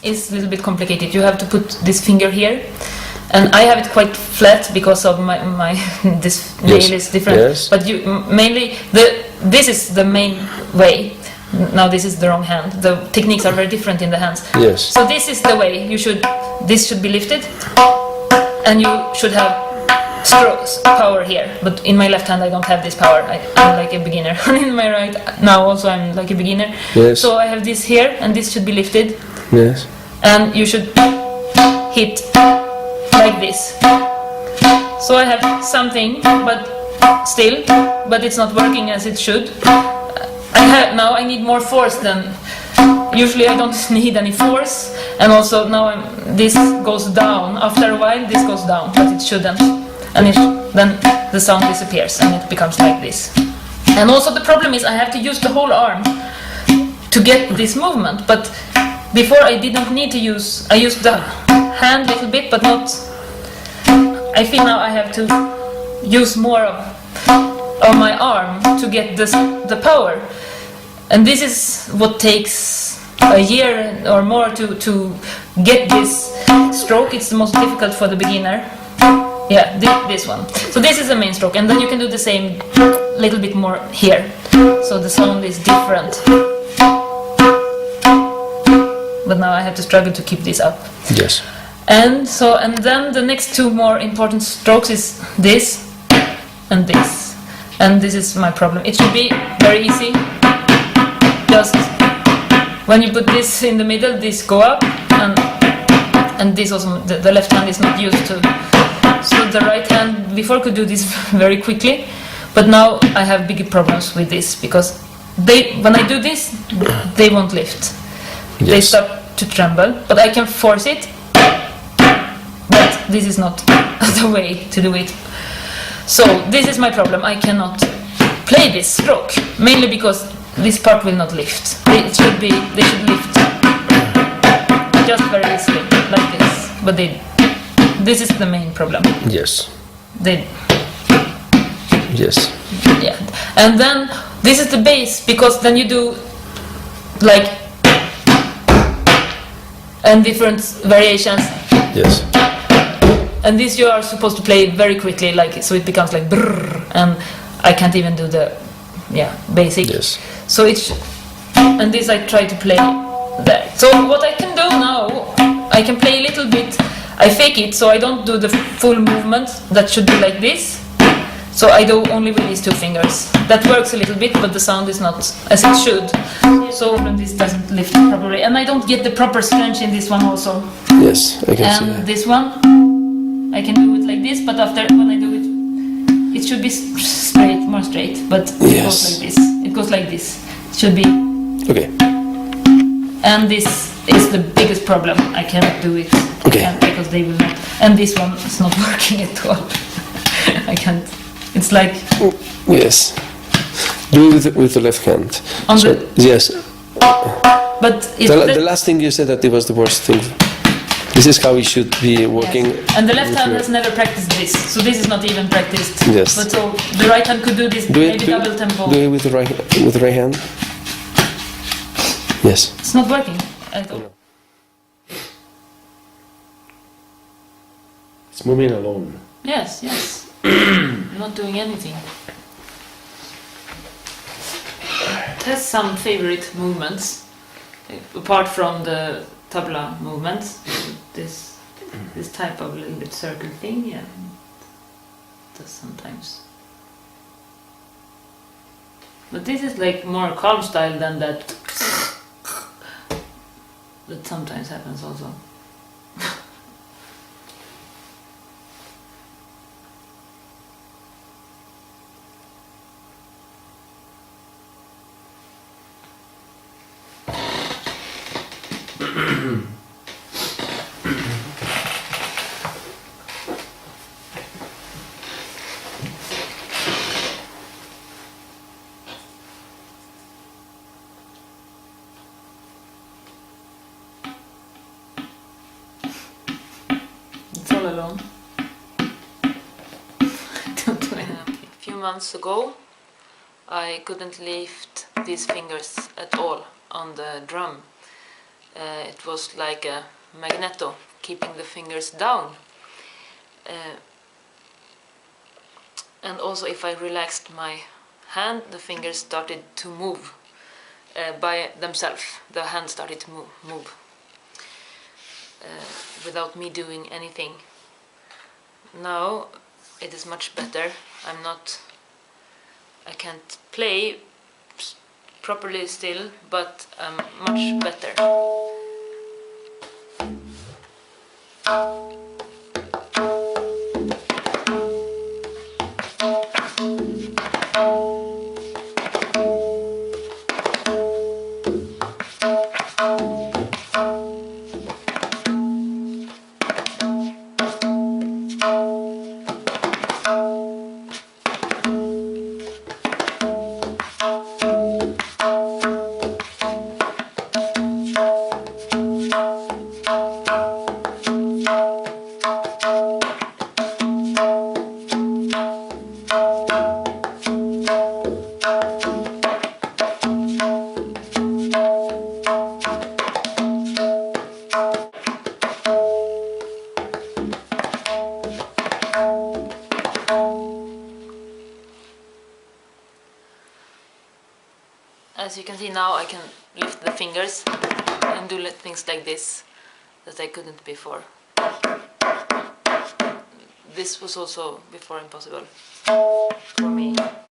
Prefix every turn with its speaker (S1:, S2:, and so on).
S1: is a little bit complicated. You have to put this finger here, and I have it quite flat because of my this nail is different.
S2: Yes.
S1: But you mainly this is the main way. Now this is the wrong hand. The techniques are very different in the hands.
S2: Yes.
S1: So this is the way you should. This should be lifted, and you should have strokes power here. But in my left hand I don't have this power. I'm like a beginner. In my right now also I'm like a beginner.
S2: Yes.
S1: So I have this here, and this should be lifted.
S2: Yes.
S1: And you should hit like this. So I have something, but it's not working as it should. Now I need more force than usually. I don't need any force, and also now this goes down. After a while this goes down, but it shouldn't, and then the sound disappears and it becomes like this. And also the problem is I have to use the whole arm to get this movement, but before I didn't need to use. I used the hand a little bit, but not. I feel now I have to use more of my arm to get the power. And this is what takes a year or more to get this stroke. It's the most difficult for the beginner. Yeah, this one. So this is the main stroke, and then you can do the same little bit more here. So the sound is different. But now I have to struggle to keep this up.
S2: Yes.
S1: And then the next two more important strokes is this and this. And this is my problem. It should be very easy. Just when you put this in the middle, this go up, and this also, the left hand is not used to. So the right hand before could do this very quickly, but now I have big problems with this because when I do this, they won't lift.
S2: Yes.
S1: They start to tremble, but I can force it. But this is not the way to do it. So this is my problem. I cannot play this stroke, mainly because this part will not lift. They should lift just very easily, like this. But this is the main problem.
S2: Yes. Yes.
S1: Yeah. And then this is the bass, because then you do like and different variations.
S2: Yes.
S1: And this you are supposed to play very quickly, like so it becomes like brrr, and I can't even do the basic.
S2: Yes.
S1: So and this I try to play there. So what I can do now, I can play a little bit. I fake it, so I don't do the full movement. That should be like this. So I do only with these two fingers. That works a little bit, but the sound is not as it should. So this doesn't lift properly, and I don't get the proper strength in this one also.
S2: Yes, I can see that.
S1: And this one, I can do it like this, but after when I do it, it should be straight, more straight. But it goes like this. It goes like this. It should be.
S2: Okay.
S1: And this is the biggest problem. I cannot do it.
S2: Okay.
S1: Because they will not. And this one is not working at all. I can't. It's like.
S2: Yes. Do it with the left hand. Yes.
S1: But
S2: the last thing you said that it was the worst thing. This is how we should be working.
S1: Yes. And the left hand has never practiced this, so this is not even practiced.
S2: Yes.
S1: But so the right hand could do this, maybe double tempo.
S2: Do it with the right hand. Yes.
S1: It's not working at all.
S2: It's moving alone.
S1: Yes, yes. You're not doing anything. It has some favorite movements, apart from the tabla movements. This type of little bit circle thing, yeah, it does sometimes. But this is like more calm style than that. That sometimes happens also. It's all alone. Don't do anything. A few months ago, I couldn't lift these fingers at all on the drum. It was like a magneto, keeping the fingers down. And also if I relaxed my hand, the fingers started to move by themselves. The hand started to move without me doing anything. Now it is much better. I can't play properly still, but I'm much better. As you can see now, I can lift the fingers and do things like this that I couldn't before. This was also before impossible for me.